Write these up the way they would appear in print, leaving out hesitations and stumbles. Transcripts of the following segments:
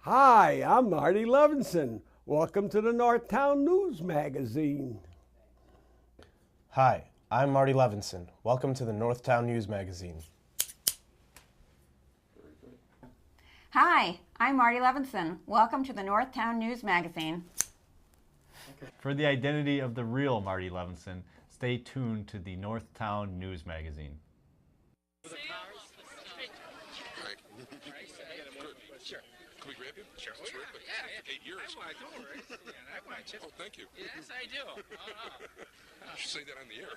Hi, I'm Marty Levinson. Welcome to the Northtown News Magazine. Hi, I'm Marty Levinson. Welcome to the Northtown News Magazine. Hi, I'm Marty Levinson. Welcome to the Northtown News Magazine. For the identity of the real Marty Levinson, stay tuned to the Northtown News Magazine. Sure. Can we grab you? Sure. Yeah. 8 years. I want to do it. I want to. Oh, thank you. Yes, I do. You should say that on the air.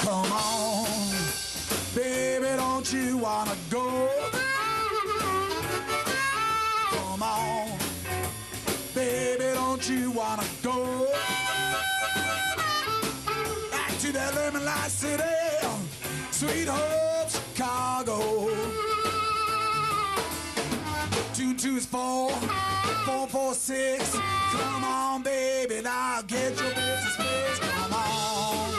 Come on, baby, don't you wanna go? Come on, baby, don't you wanna go? Back to that lemon light city, Sweet Hope, Chicago. 2 is 4, 4, 4, 6. Come on, baby, now get your business fixed. Come on,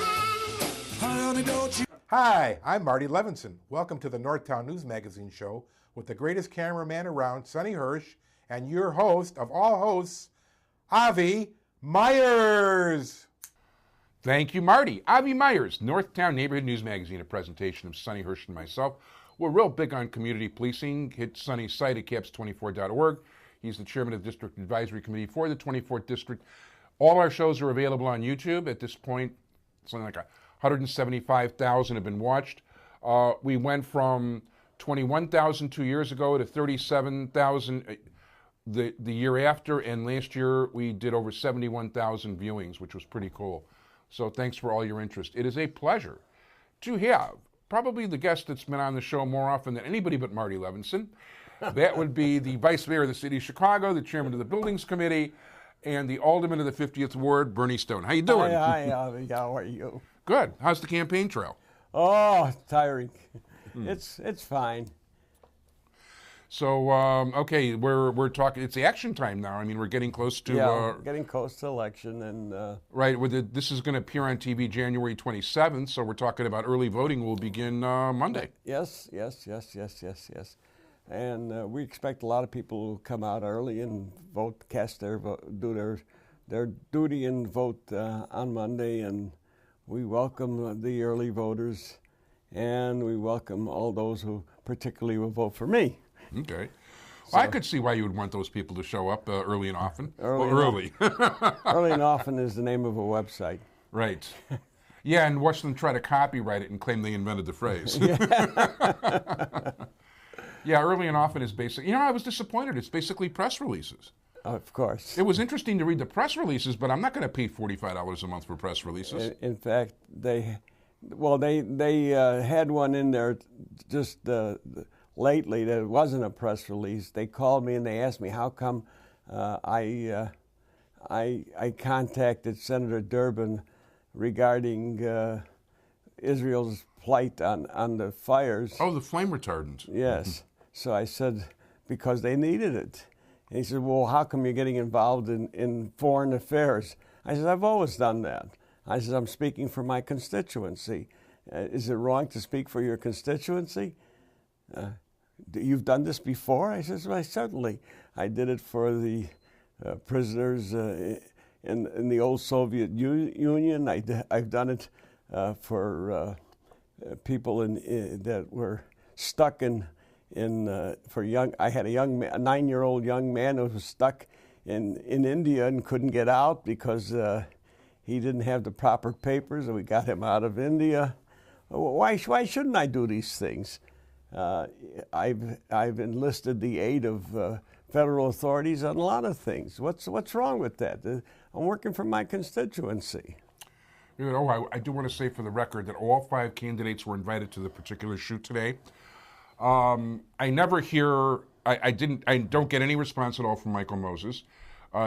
honey, don't you? Hi, I'm Marty Levinson. Welcome to the Northtown News Magazine show with the greatest cameraman around, Sonny Hirsch, and your host of all hosts, Avi Myers. Thank you, Marty. Avi Myers, Northtown Neighborhood News Magazine, a presentation of Sonny Hirsch and myself. We're real big on community policing. Hit Sonny's site at caps24.org. He's the chairman of the District Advisory Committee for the 24th District. All our shows are available on YouTube. At this point, something like 175,000 have been watched. We went from 21,000 2 years ago to 37,000 the year after, and last year we did over 71,000 viewings, which was pretty cool. So thanks for all your interest. It is a pleasure to have probably the guest that's been on the show more often than anybody but Marty Levinson. That would be the Vice Mayor of the City of Chicago, the Chairman of the Buildings Committee, and the Alderman of the 50th Ward, Berny Stone. How you doing? Hi, how are you? Good. How's the campaign trail? Oh, tiring. It's fine. So, okay, we're talking. It's the action time now. I mean, we're getting close to. Getting close to election, and right. This is going to appear on TV January 27th. So we're talking about early voting will begin Monday. Yes. And we expect a lot of people to come out early and vote, cast their vote, do their duty and vote on Monday. And we welcome the early voters, and we welcome all those who particularly will vote for me. Okay. Well, I could see why you would want those people to show up early and often. Early and often is the name of a website. Right. Yeah, and watch them try to copyright it and claim they invented the phrase. Yeah, early and often is basic. You know, I was disappointed. It's basically press releases. Of course. It was interesting to read the press releases, but I'm not going to pay $45 a month for press releases. In fact, they had one in there just lately that wasn't a press release. They called me and they asked me how come I contacted Senator Durbin regarding Israel's plight on the fires. Oh, the flame retardant. Yes. So I said, because they needed it. And he said, well, how come you're getting involved in foreign affairs? I said, I've always done that. I said, I'm speaking for my constituency. Is it wrong to speak for your constituency? You've done this before? I said, well, certainly. I did it for the prisoners in the old Soviet Union. I've done it for people that were stuck for young. I had a 9-year-old young man who was stuck in India and couldn't get out because he didn't have the proper papers, and we got him out of India. Why shouldn't I do these things? I've enlisted the aid of federal authorities on a lot of things. What's wrong with that? I'm working for my constituency. You know, I do want to say for the record that all 5 candidates were invited to the particular shoot today. I never hear. I don't get any response at all from Michael Moses.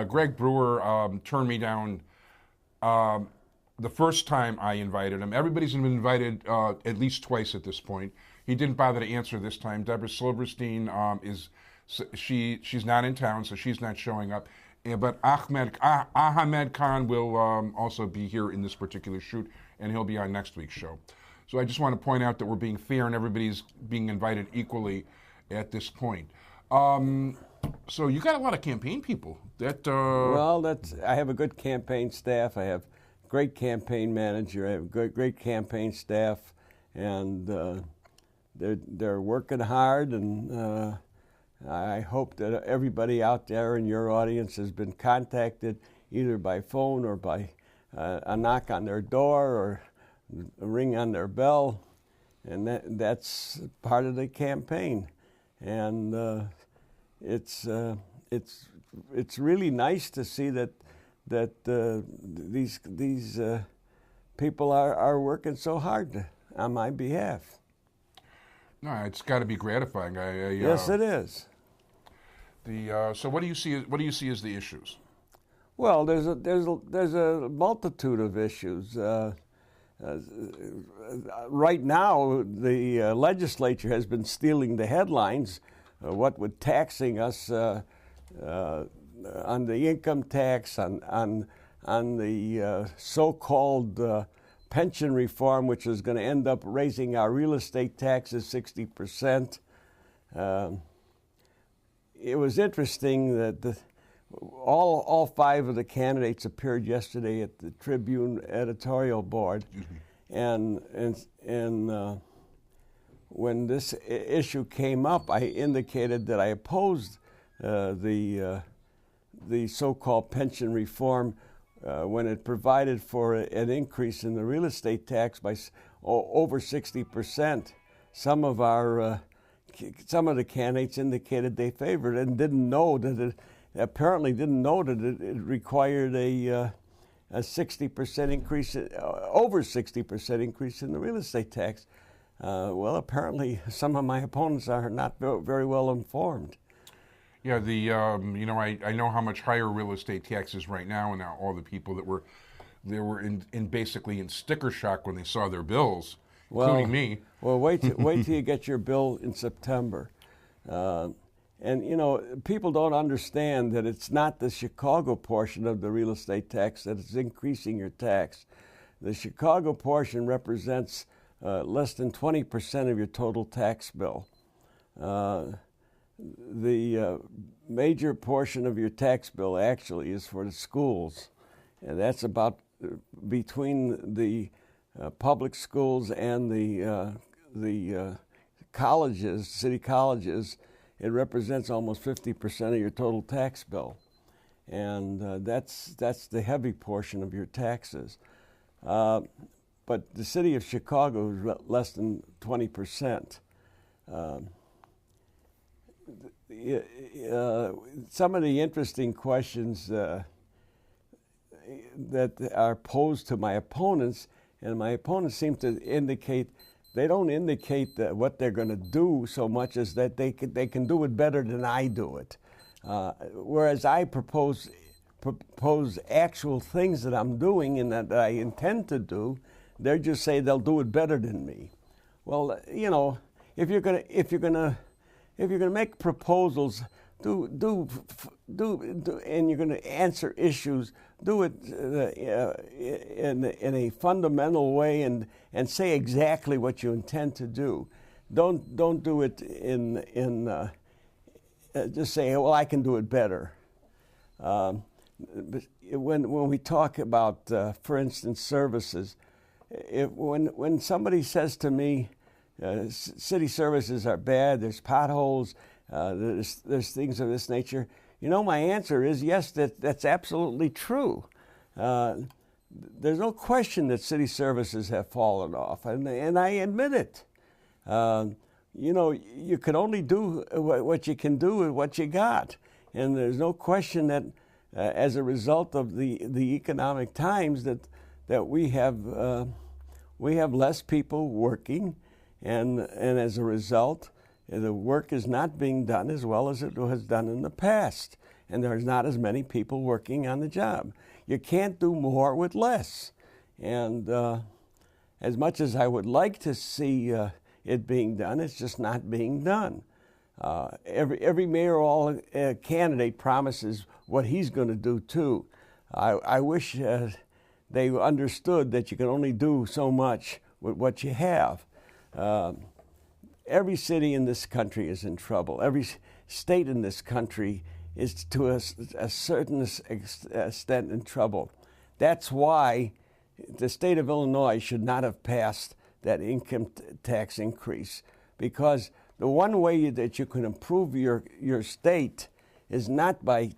Greg Brewer turned me down the first time I invited him. Everybody's been invited at least twice at this point. He didn't bother to answer this time. Deborah Silverstein she's not in town, so she's not showing up. But Ahmed Khan will also be here in this particular shoot, and he'll be on next week's show. So I just want to point out that we're being fair and everybody's being invited equally at this point. So you got a lot of campaign people. Well, I have a good campaign staff. I have great campaign manager. I have great campaign staff, and they're working hard. And I hope that everybody out there in your audience has been contacted either by phone or by a knock on their door or a ring on their bell, and that's part of the campaign. And it's really nice to see that these people are working so hard on my behalf. No, it's got to be gratifying. Yes, it is. So what do you see as the issues? Well, there's a multitude of issues. Right now, the legislature has been stealing the headlines. What with taxing us on the income tax, on the so-called pension reform, which is going to end up raising our real estate taxes 60%. It was interesting that all five of the candidates appeared yesterday at the Tribune editorial board, and when this issue came up, I indicated that I opposed the so-called pension reform when it provided for an increase in the real estate tax by over 60%. Some of the candidates indicated they favored it and didn't know that it required a 60% increase, over 60% increase in the real estate tax. Well, apparently some of my opponents are not very well informed. Yeah, I know how much higher real estate taxes right now, and now all the people that were basically in sticker shock when they saw their bills, including me. Well, wait till you get your bill in September. And people don't understand that it's not the Chicago portion of the real estate tax that is increasing your tax. The Chicago portion represents less than 20% of your total tax bill. The major portion of your tax bill actually is for the schools, and that's about between the public schools and the colleges, city colleges. It represents almost 50% of your total tax bill, and that's the heavy portion of your taxes. But the city of Chicago is less than 20%. Some of the interesting questions that are posed to my opponents, and my opponents seem to indicate, they don't indicate that what they're going to do so much as that they can do it better than I do it. Whereas I propose actual things that I'm doing and that I intend to do, they just say they'll do it better than me. Well, if you're gonna make proposals, do and you're gonna answer issues, do it in a fundamental way and say exactly what you intend to do. Don't do it in just say, well, I can do it better. But when we talk about, for instance, services, when somebody says to me, city services are bad, there's potholes, there's things of this nature, my answer is yes, that's absolutely true. There's no question that city services have fallen off, and I admit it. You can only do what you can do with what you got, and there's no question that as a result of the economic times that we have less people working, and as a result, the work is not being done as well as it was done in the past, and there's not as many people working on the job. You can't do more with less, and as much as I would like to see it being done, it's just not being done. Every mayoral candidate promises what he's going to do too. I wish they understood that you can only do so much with what you have. every city in this country is in trouble. Every state in this country is to a certain extent in trouble. That's why the state of Illinois should not have passed that income tax increase, because the one way that you can improve your state is not by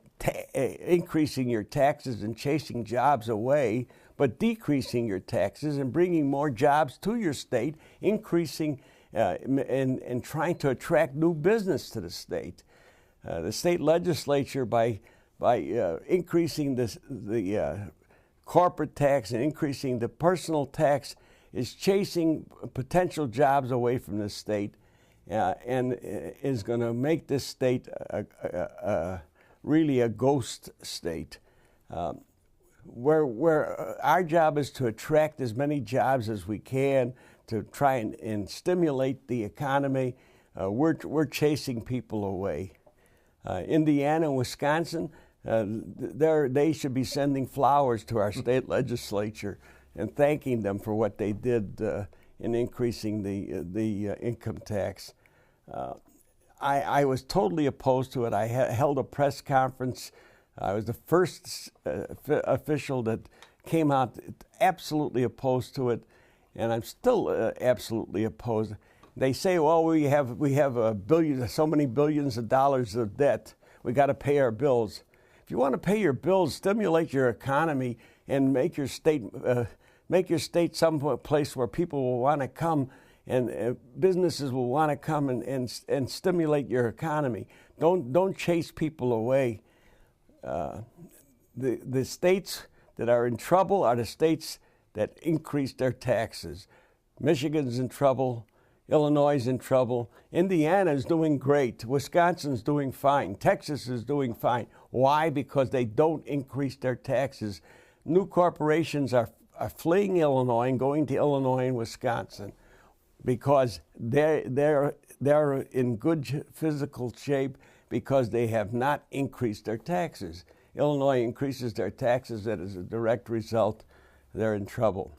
increasing your taxes and chasing jobs away, but decreasing your taxes and bringing more jobs to your state, increasing and trying to attract new business to the state. The state legislature, by increasing the corporate tax and increasing the personal tax, is chasing potential jobs away from the state, and is going to make this state really a ghost state. Where our job is to attract as many jobs as we can to try and stimulate the economy. We're chasing people away. Indiana and Wisconsin, they should be sending flowers to our state legislature and thanking them for what they did in increasing the income tax. I was totally opposed to it. I held a press conference. I was the first official that came out absolutely opposed to it, and I'm still absolutely opposed. They say, well, we have so many billions of dollars of debt. We got to pay our bills. If you want to pay your bills, stimulate your economy and make your state some place where people will want to come and businesses will want to come and stimulate your economy. Don't chase people away. The states that are in trouble are the states that increase their taxes. Michigan's in trouble. Illinois is in trouble. Indiana is doing great. Wisconsin's doing fine. Texas is doing fine. Why? Because they don't increase their taxes. New corporations are fleeing Illinois and going to Illinois and Wisconsin because they're in good physical shape because they have not increased their taxes. Illinois increases their taxes, that is a direct result. They're in trouble.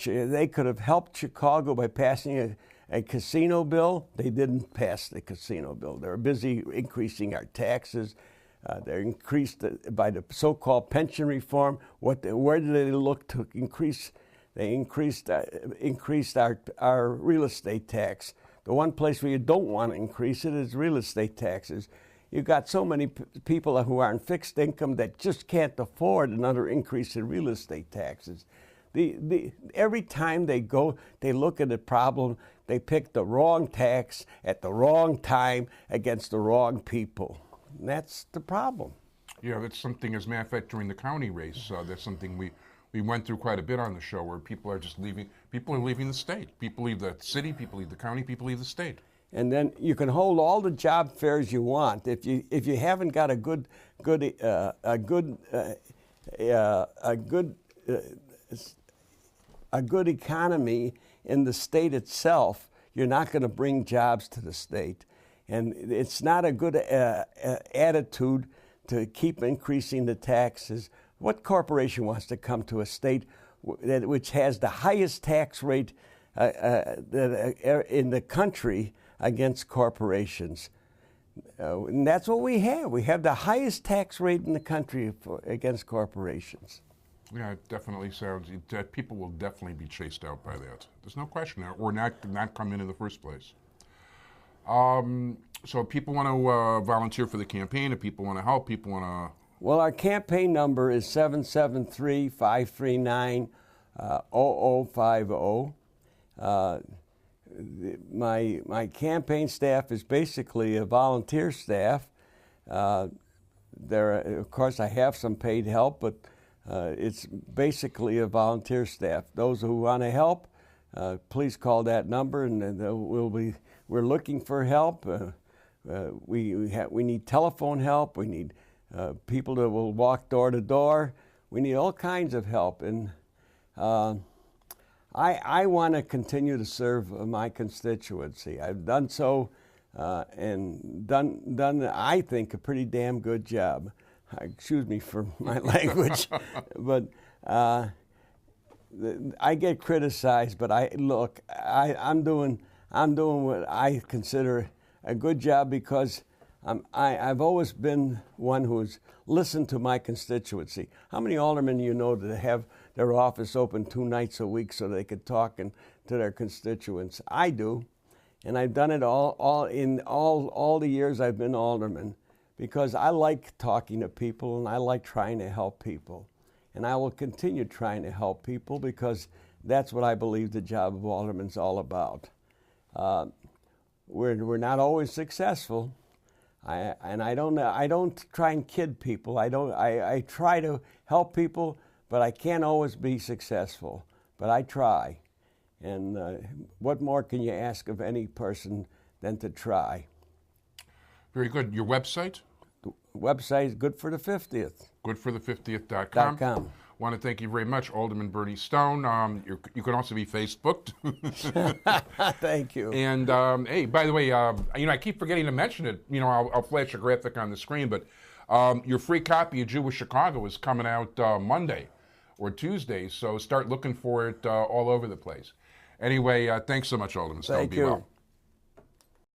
They could have helped Chicago by passing a casino bill. They didn't pass the casino bill. They were busy increasing our taxes. They're increased by the so-called pension reform. Where did they look to increase? They increased our real estate tax. The one place where you don't want to increase it is real estate taxes. You've got so many people who are on fixed income that just can't afford another increase in real estate taxes. Every time they look at a problem, they pick the wrong tax at the wrong time against the wrong people. And that's the problem. Yeah, that's something, as a matter of fact, during the county race, that's something we went through quite a bit on the show, where people are just leaving. People are leaving the state. People leave the city, people leave the county, people leave the state. And then you can hold all the job fairs you want. If you haven't got a good economy in the state itself, you're not going to bring jobs to the state. And it's not a good attitude to keep increasing the taxes. What corporation wants to come to a state which has the highest tax rate in the country against corporations? And that's what we have. We have the highest tax rate in the country against corporations. Yeah, it definitely sounds that people will definitely be chased out by that. There's no question, or not come in the first place. So if people want to volunteer for the campaign, if people want to help, people want to... Well, our campaign number is 773-539-0050. My campaign staff is basically a volunteer staff. Of course, I have some paid help, but it's basically a volunteer staff. Those who want to help, please call that number, and we're looking for help. We need telephone help. We need people that will walk door to door. We need all kinds of help, and I want to continue to serve my constituency. I've done so and done I think a pretty damn good job. Excuse me for my language, but I get criticized. But I'm doing I'm doing what I consider a good job because I've always been one who's listened to my constituency. How many aldermen you know that have their office open 2 nights a week so they could talk to their constituents? I do, and I've done it all the years I've been alderman because I like talking to people and I like trying to help people. And I will continue trying to help people because that's what I believe the job of alderman's all about. We're not always successful. I don't try and kid people. I try to help people, but I can't always be successful. But I try. And what more can you ask of any person than to try? Very good. Your website? The website is goodforthe50th. Goodforthe50th.com. Want to thank you very much, Alderman Bernie Stone. You can also be Facebooked. Thank you. And hey, by the way, I keep forgetting to mention it. I'll flash a graphic on the screen, but your free copy of Jewish Chicago is coming out Monday or Tuesday, so start looking for it all over the place. Anyway, thanks so much, Alderman Stone. Thank Be you. well.